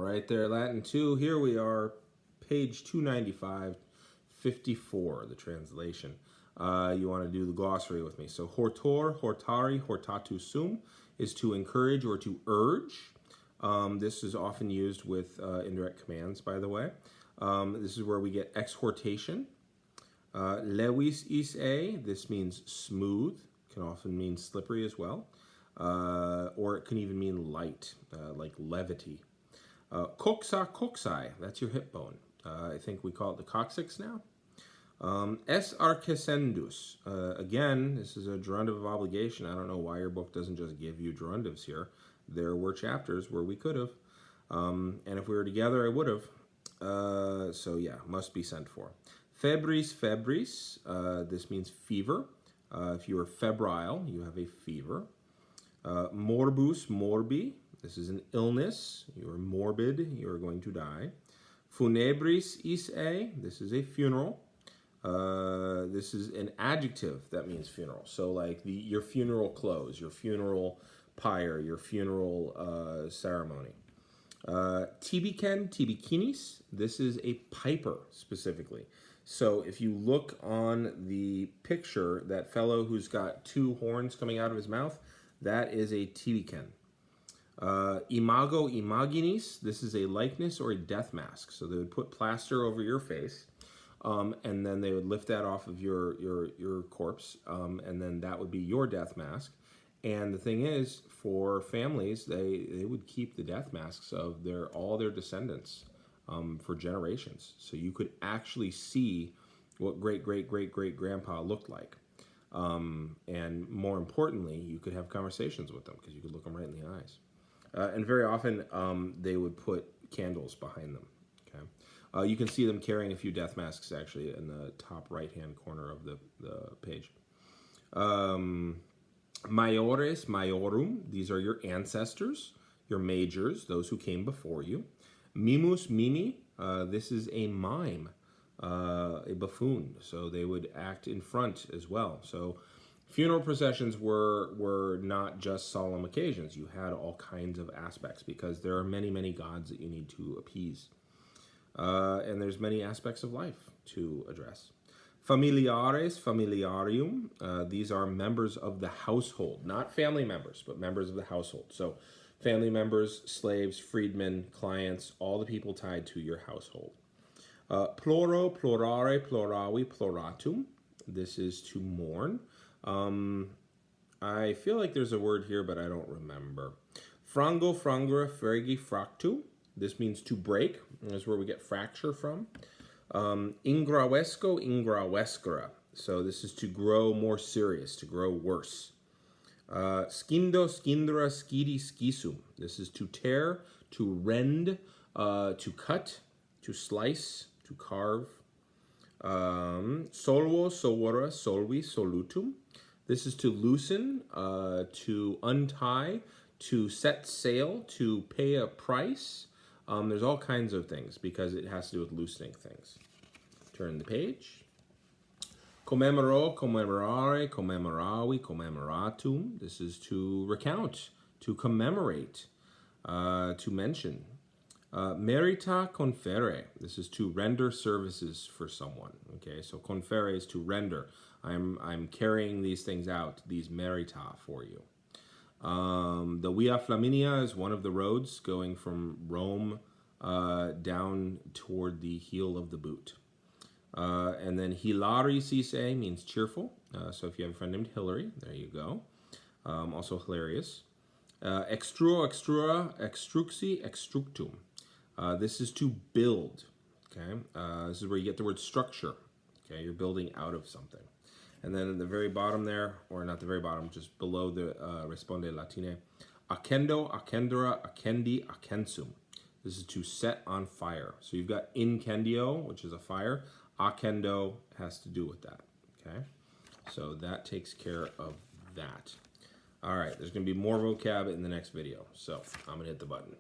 right there, Latin 2. Here we are, page 295, 54, the translation. You want to do the glossary with me. So hortor, hortari, hortatu sum is to encourage or to urge. This is often used with indirect commands, by the way. This is where we get exhortation. Lewis is a, this means smooth, can often mean slippery as well. Or it can even mean light, like levity. Coxa coxae, that's your hip bone. I think we call it the coccyx now. Es arcescendus, again, this is a gerundive of obligation. I don't know why your book doesn't just give you gerundives here. There were chapters where we could have, and if we were together, I would have. So yeah, must be sent for. Febris febris, this means fever. If you are febrile, you have a fever. Morbus morbi, this is an illness. You are morbid, you are going to die. Funebris is a, this is a funeral. This is an adjective that means funeral. So like your funeral clothes, your funeral pyre, your funeral ceremony. Tibiken, tibikinis, this is a piper specifically. So if you look on the picture, that fellow who's got two horns coming out of his mouth, that is a tibiken. Imago imaginis, this is a likeness or a death mask. So they would put plaster over your face, and then they would lift that off of your corpse, and then that would be your death mask. And the thing is, for families, they would keep the death masks of all their descendants for generations. So you could actually see what great-great-great-great-grandpa looked like. And more importantly, you could have conversations with them because you could look them right in the eyes. And very often, they would put candles behind them. Okay, you can see them carrying a few death masks actually in the top right-hand corner of the page. Maiores, maiorum, these are your ancestors, your majors, those who came before you. Mimus, mimi, this is a mime, a buffoon, so they would act in front as well. So funeral processions were not just solemn occasions. You had all kinds of aspects because there are many, many gods that you need to appease. And there's many aspects of life to address. Familiares, familiarium, these are members of the household, not family members, but members of the household. So family members, slaves, freedmen, clients, all the people tied to your household. Ploro, plorare, ploravi, ploratum, this is to mourn. I feel like there's a word here, but I don't remember. Frango, frangura, fergi, fractu, this means to break. That's where we get fracture from. Ingrawesco, ingrawescera. So this is to grow more serious, to grow worse. Skindo, skindra, skidi, skisum. This is to tear, to rend, to cut, to slice, to carve. Solvo, sovora, solvi, solutum. This is to loosen, to untie, to set sail, to pay a price. There's all kinds of things because it has to do with loosening things. Turn the page. Commemoro, commemorare, commemoravi, commemoratum. This is to recount, to commemorate, to mention. Merita confere. This is to render services for someone. Okay, so confere is to render. I'm carrying these things out, these merita for you. The Via Flaminia is one of the roads going from Rome down toward the heel of the boot. And then Hilari Cisse means cheerful. So if you have a friend named Hillary, there you go. Also hilarious. Extrua, extrua, extruxi, extructum. This is to build. Okay, this is where you get the word structure. Okay, you're building out of something. And then at the very bottom there, or not the very bottom, just below the Responde Latine, Accendo, accendera, accendi, accensum. This is to set on fire. So you've got incendio, which is a fire. Accendo has to do with that. Okay, so that takes care of that. All right, there's going to be more vocab in the next video. So I'm going to hit the button.